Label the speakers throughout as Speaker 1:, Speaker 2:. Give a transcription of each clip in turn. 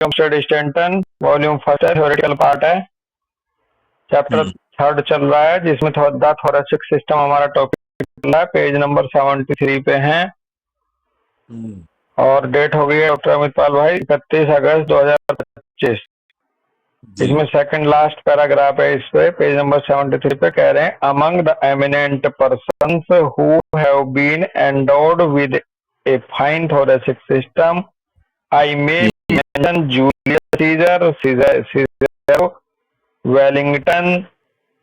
Speaker 1: Mister Stanton, volume first है, theoretical part है, chapter third चल रहा है, जिसमें द थोरेसिक सिस्टम हमारा टॉपिक चल रहा है। पेज नंबर 73 पे है और डेट हो गई है डॉक्टर अमित पाल भाई 31 अगस्त 2025। इसमें सेकंड लास्ट पैराग्राफ है, इस पे पेज नंबर 73 पे कह रहे हैं, among the eminent persons who have been endowed with a fine thoracic system I may mention Julius Caesar, Wellington,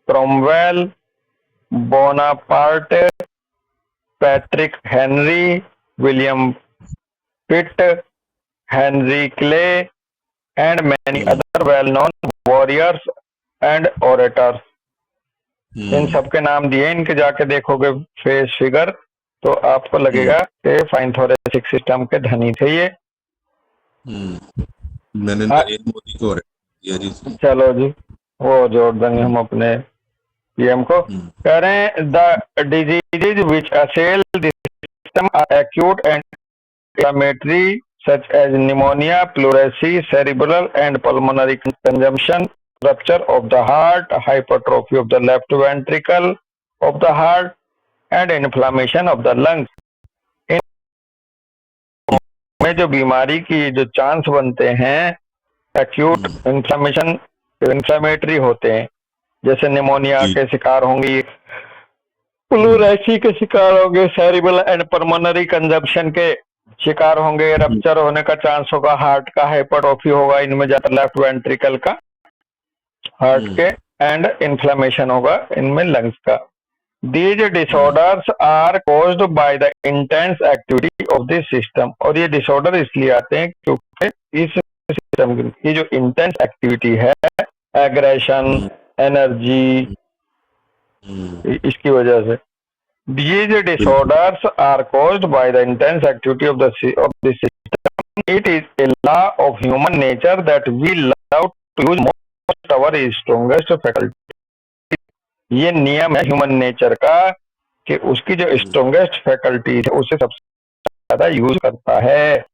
Speaker 1: Cromwell, Bonaparte, Patrick Henry, William Pitt, Henry Clay and many other well-known warriors and orators। इन सबके नाम दिए, इनके जाके देखोगे face figure तो आपको लगेगा कि फाइन थोरेसिक सिस्टम के धनी थे ये।
Speaker 2: मैंने नरेंद्र मोदी को दिया जी।
Speaker 1: चलो जी, वो जोड़ देंगे हम अपने पीएम को। कह रहे हैं the diseases which assail the system are acute and inflammatory such as pneumonia, pleurisy, cerebral and pulmonary consumption, rupture of the heart, hypertrophy of the left ventricle of the heart and inflammation of the lungs। में जो बीमारी की जो chance बनते हैं acute inflammatory होते हैं, जैसे निमोनिया के शिकार होंगे, प्लूरेसी के शिकार होंगे, सेरिब्रल एंड पल्मोनरी कंजप्शन के शिकार होंगे, रप्चर होने का चांस होगा, हार्ट का हाइपरट्रोफी होगा, इनमें ज्यादा लेफ्ट वेंट्रिकल का, हार्ट के, एंड इन्फ्लेमेशन होगा इनमें लंग्स का। These disorders are caused by the intense activity of this system. और ये डिसऑर्डर इसलिए आते हैं क्योंकि इस सिस्टम की जो इंटेंस एक्टिविटी है, एग्रेशन, एनर्जी, इसकी वजह से। These disorders are caused by the intense activity of the system. It is a law of human nature that we love to use most our strongest faculty। ये नियम है human nature का कि उसकी जो स्ट्रोंगेस्ट फैकल्टी है उसे सबसे ज्यादा यूज करता है।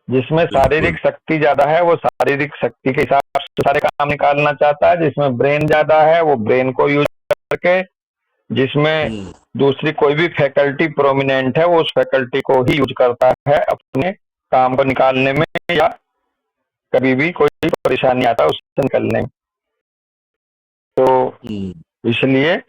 Speaker 1: जिसमें शारीरिक शक्ति ज्यादा है वो शारीरिक शक्ति के हिसाब से सारे काम निकालना चाहता है, जिसमें ब्रेन ज्यादा है वो ब्रेन को यूज करके, जिसमें दूसरी कोई भी फैकल्टी प्रोमिनेंट है वो उस फैकल्टी को ही यूज करता है अपने काम को निकालने में, या कभी भी कोई परेशानी आता है उससे निकलने में। तो इसलिए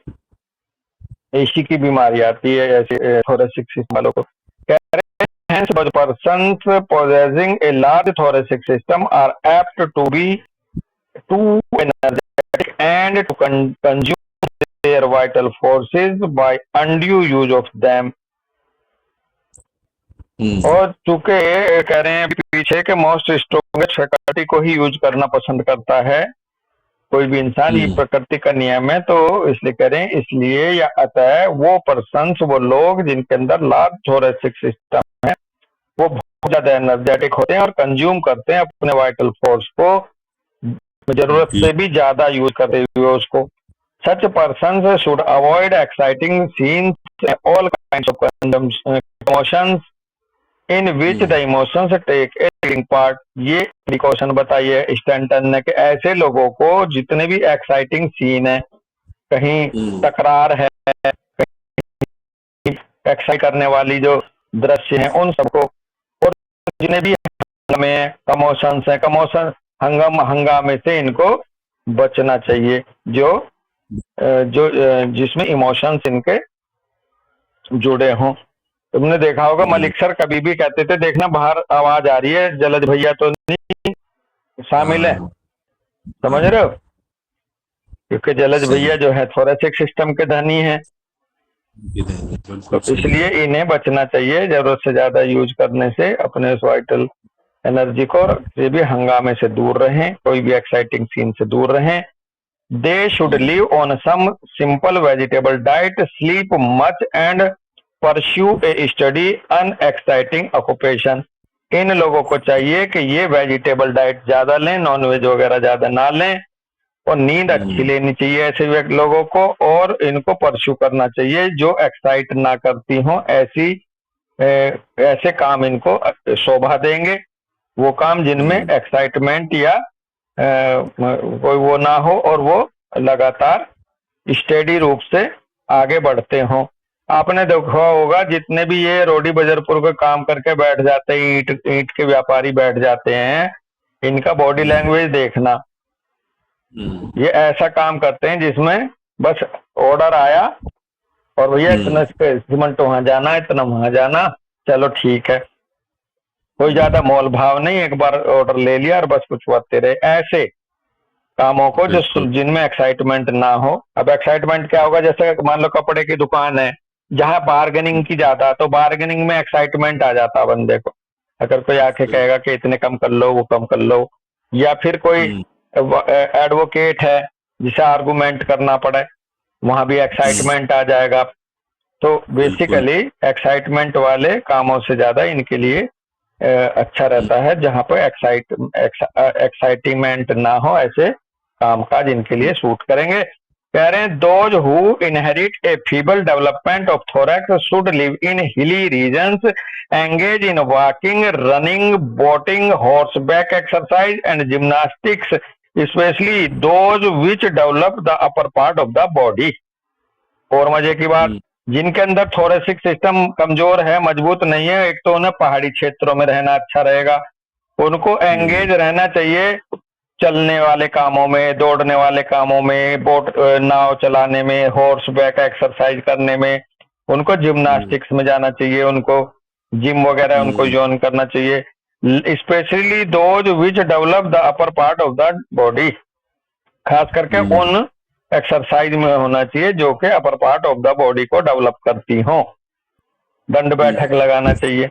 Speaker 1: ऐसी की बीमारी आती है ऐसे थोरेसिक सिस्टम वालों को। कह रहे हैं hence persons possessing a large thoracic system are apt to be too energetic and to consume their vital forces by undue use of them। और चूंकि कह रहे हैं पीछे के मोस्ट स्ट्रोंगेस्ट फैकल्टी को ही यूज करना पसंद करता है कोई भी इंसान, ये प्रकृति का नियम है, तो इसलिए कह रहे हैं इसलिए या अतः वो पर्सन्स, वो लोग जिनके अंदर लार्ज थोरेसिक सिस्टम है वो बहुत ज्यादा एनर्जेटिक होते हैं और कंज्यूम करते हैं अपने वाइटल फोर्स को, जरूरत से भी ज्यादा यूज करते हुए उसको। Such persons should avoid exciting scenes and all kinds of commotions in which the emotions take a leading part। ये प्रिकॉशन बताइए स्टैंटन ने कि ऐसे लोगों को जितने भी एक्साइटिंग सीन है, कहीं तकरार है, कहीं एक्साइट करने वाली जो दृश्य हैं उन सबको, और जितने भी कमोशंस है, कमोशन हंगामे से इनको बचना चाहिए, जो जिसमें इमोशंस इनके जुड़े हों। तुमने देखा होगा मलिक सर कभी भी कहते थे देखना बाहर आवाज आ रही है, जलज भैया तो नहीं शामिल है, समझ रहे हो, क्योंकि जलज भैया जो है थोरेसिक सिस्टम के धनी है, तो इसलिए इन्हें बचना चाहिए जरूरत से ज्यादा यूज करने से, अपने उस वाइटल एनर्जी को, किसी भी हंगामे से दूर रहें, कोई भी एक्साइटिंग सीन से दूर रहें। They should live on some simple vegetable diet, sleep much and pursue a steady unexciting occupation। इन लोगों को चाहिए कि ये वेजिटेबल डाइट ज्यादा लें, नॉनवेज वगैरह ज्यादा ना लें, और नींद अच्छी लेनी चाहिए ऐसे लोगों को, और इनको परस्यू करना चाहिए जो एक्साइट ना करती हो, ऐसे काम इनको शोभा देंगे। वो काम जिनमें एक्साइटमेंट या कोई वो ना हो और वो लगातार स्टेडी रूप से आगे बढ़ते हों। आपने देखा होगा जितने भी ये रोडी बजरपुर पे काम करके बैठ जाते हैं, ईंट ईंट के व्यापारी बैठ जाते हैं, इनका बॉडी लैंग्वेज देखना। ये ऐसा काम करते हैं जिसमें बस ऑर्डर आया और भैया इतना सीमेंट वहां जाना, इतना वहां जाना, चलो ठीक है, कोई ज्यादा मोल भाव नहीं, एक बार ऑर्डर ले लिया और बस कुछ होते रहे। ऐसे कामों को जो जिनमें एक्साइटमेंट ना हो। अब एक्साइटमेंट क्या होगा, जैसे मान लो कपड़े की दुकान है जहां बार्गेनिंग की जाता है, तो बार्गेनिंग में एक्साइटमेंट आ जाता बंदे को। अगर कोई आके कहेगा कि इतने कम कर लो, वो कम कर लो, या फिर कोई एडवोकेट है जिसे आर्गुमेंट करना पड़े, वहां भी एक्साइटमेंट आ जाएगा। तो बेसिकली एक्साइटमेंट वाले कामों से ज्यादा इनके लिए अच्छा रहता है जहां पर एक्साइटमेंट ना हो, ऐसे कामकाज इनके लिए सूट करेंगे। कह रहे हैं those who inherit a feeble development of thorax should live in hilly regions, engage in walking, running, boating, horseback exercise and gymnastics, specially those which develop the upper part of the body. और मजे की बात, जिनके अंदर thoracic system कमजोर है, मजबूत नहीं है, एक तो उन्हें पहाड़ी क्षेत्रों में रहना अच्छा रहेगा, उनको एंगेज रहना चाहिए चलने वाले कामों में, दौड़ने वाले कामों में, बोट नाव चलाने में, हॉर्स बैक एक्सरसाइज करने में, उनको जिम्नास्टिक्स में जाना चाहिए, उनको जिम वगैरह उनको ज्वाइन करना चाहिए। Specially those which develop the upper part of the body, खास करके उन एक्सरसाइज में होना चाहिए जो कि अपर पार्ट ऑफ द बॉडी को डेवलप करती हो। दंड बैठक लगाना चाहिए।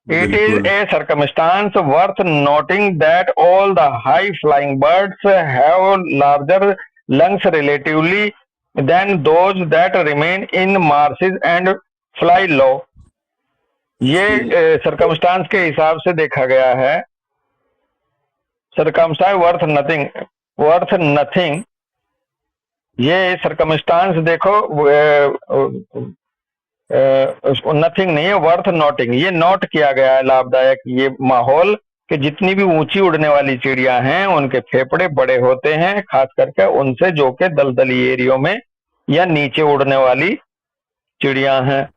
Speaker 1: It is a circumstance worth noting that all the high-flying birds have larger lungs relatively than those that remain in marshes and fly low. ये circumstance के हिसाब से देखा गया है। circumstance worth nothing, ये circumstance देखो नथिंग नहीं है, वर्थ नोटिंग, ये नोट किया गया है लाभदायक ये माहौल कि जितनी भी ऊंची उड़ने वाली चिड़िया हैं उनके फेफड़े बड़े होते हैं, खास करके उनसे जो कि दलदली एरियो में या नीचे उड़ने वाली चिड़िया हैं।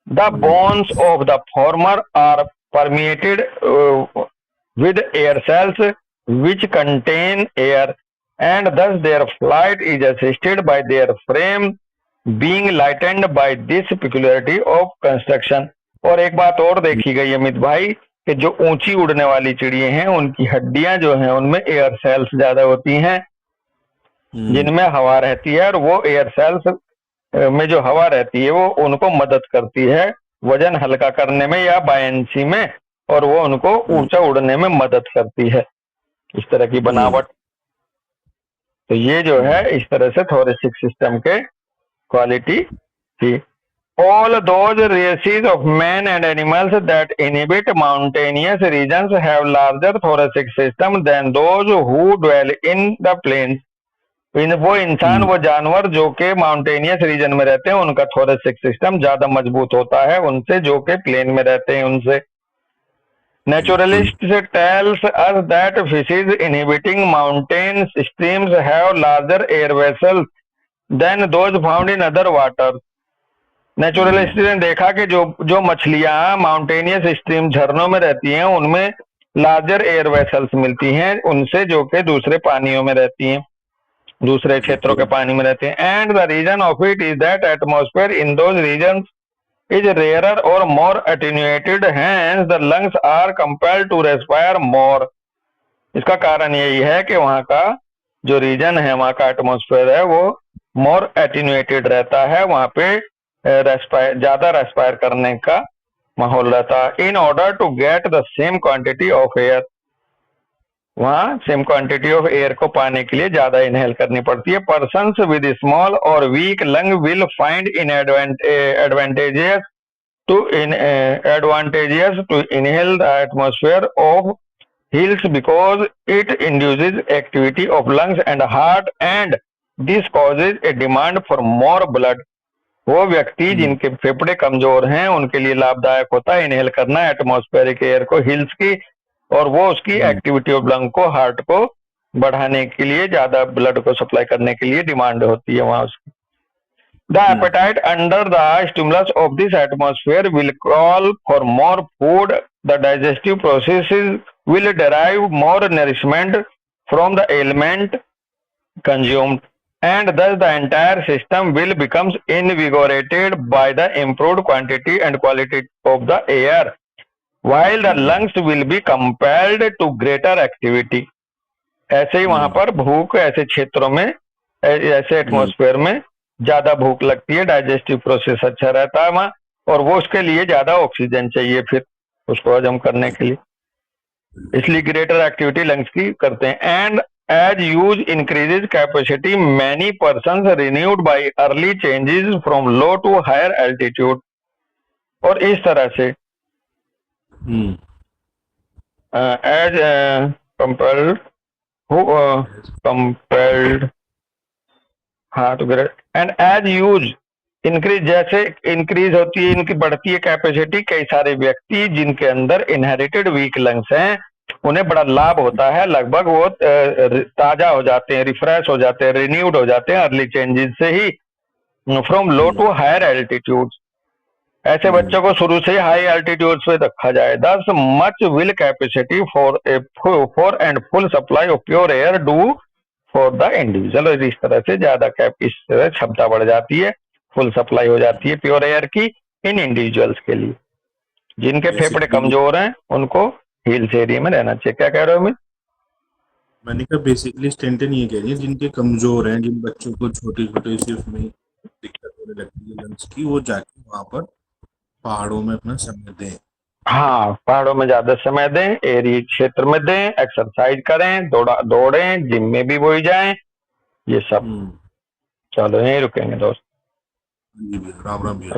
Speaker 1: The bones of the former are permeated with air cells which contain air and thus their flight is assisted by their frame being lightened by this peculiarity of construction। और एक बात और देखी गई अमित भाई कि जो ऊंची उड़ने वाली चिड़िया हैं उनकी हड्डियां जो हैं उनमें एयर सेल्स ज्यादा होती हैं जिनमें हवा रहती है, और वो एयर सेल्स में जो हवा रहती है वो उनको मदद करती है वजन हल्का करने में या बायंसी में, और वो उनको ऊंचा उड़ने में मदद करती है, इस तरह की बनावट। तो ये जो है इस तरह से थोरेसिक सिस्टम के क्वालिटी थी। All those races of men and animals that inhabit mountainous regions have larger thoracic system than those who dwell in the plains। वो इंसान वो जानवर जो के माउंटेनियस रीजन में रहते हैं उनका थोरेसिक सिस्टम ज्यादा मजबूत होता है उनसे जो के प्लेन में रहते हैं उनसे। Naturalists tells us that fishes inhabiting mountain streams have larger air vessels than those found in other water। Naturalist ने देखा कि जो मछलियां माउंटेनियस स्ट्रीम झरनों में रहती हैं उनमें लार्जर एयर वेसल्स मिलती हैं उनसे जो कि दूसरे पानियों में रहती हैं, दूसरे क्षेत्रों के पानी में रहते हैं। And the reason of it is that atmosphere in those regions is rarer or more attenuated, hence the lungs are compelled to respire more। इसका कारण यही है कि वहाँ का जो रीजन है, वहाँ का एटमॉस्फेयर है वो मोर एटीन्यूएटेड रहता है, वहाँ पे ज्यादा रेस्पायर करने का माहौल रहता है। In order to get the same quantity of air, वहाँ सेम क्वांटिटी ऑफ एयर को पाने के लिए ज्यादा इनहेल करनी पड़ती है। पर्सन्स विद स्मॉल और weak lung will find in advantageous to inhale the atmosphere of hills because it induces activity of lungs and heart and this causes a demand for more blood। वो व्यक्ति जिनके फेफड़े कमजोर हैं उनके लिए लाभदायक होता है इनहेल करना एटमॉस्फेरिक एयर को, हिल्स की, और वो उसकी एक्टिविटी ऑफ लंग को, हार्ट को बढ़ाने के लिए, ज्यादा ब्लड को सप्लाई करने के लिए डिमांड होती है वहां उसकी। The appetite under the stimulus of this atmosphere will call for more food. The digestive processes will derive more nourishment from the element consumed, and thus the entire system will become invigorated by the improved quantity and quality of the air, while the lungs will be compelled to greater activity. ऐसे ही वहां पर भूख ऐसे क्षेत्रों में, ऐसे atmosphere में ज्यादा भूख लगती है, डाइजेस्टिव प्रोसेस अच्छा रहता है वहां, और वो उसके लिए ज्यादा ऑक्सीजन चाहिए फिर उसको हजम करने के लिए, इसलिए ग्रेटर एक्टिविटी लंग्स की करते हैं। And as use increases capacity many person renewed by early changes from low to higher altitude. और इस तरह से एज कंपेल्ड कंपेल्ड हाँ तो great and as use increase, जैसे इंक्रीज होती है, इनकी बढ़ती है कैपेसिटी, कई सारे व्यक्ति जिनके अंदर इनहेरिटेड वीक लंग्स हैं उन्हें बड़ा लाभ होता है, लगभग वो ताजा हो जाते हैं, रिफ्रेश हो जाते हैं, रिन्यूड हो जाते हैं अर्ली चेंजेस से ही, from low to higher altitude. ऐसे बच्चों को शुरू से हाई एल्टीट्यूड पे रखा जाए। दस much will capacity for and full supply of pure air do for the individual. इस तरह से ज्यादा इस तरह क्षमता बढ़ जाती है, फुल सप्लाई हो जाती है प्योर एयर की इन इंडिविजुअल्स के लिए। जिनके फेफड़े कमजोर हैं उनको हिल्स एरिया में रहना चाहिए। क्या कह रहे हो?
Speaker 2: मैंने कहा बेसिकली स्टेंटन ये कह रही है जिनके कमजोर हैं, जिन बच्चों को छोटे छोटे से उसमें दिक्कत होने लगती है लंग्स की, वो जाके वहां पर पहाड़ों में अपना समय दें।
Speaker 1: हाँ, पहाड़ों में ज्यादा समय दें, एरिया क्षेत्र में दें, एक्सरसाइज करें, दौड़ें, जिम में भी वही जाएं, ये सब। चलो यहीं रुकेंगे दोस्त।
Speaker 2: जी भैया, राम राम भैया।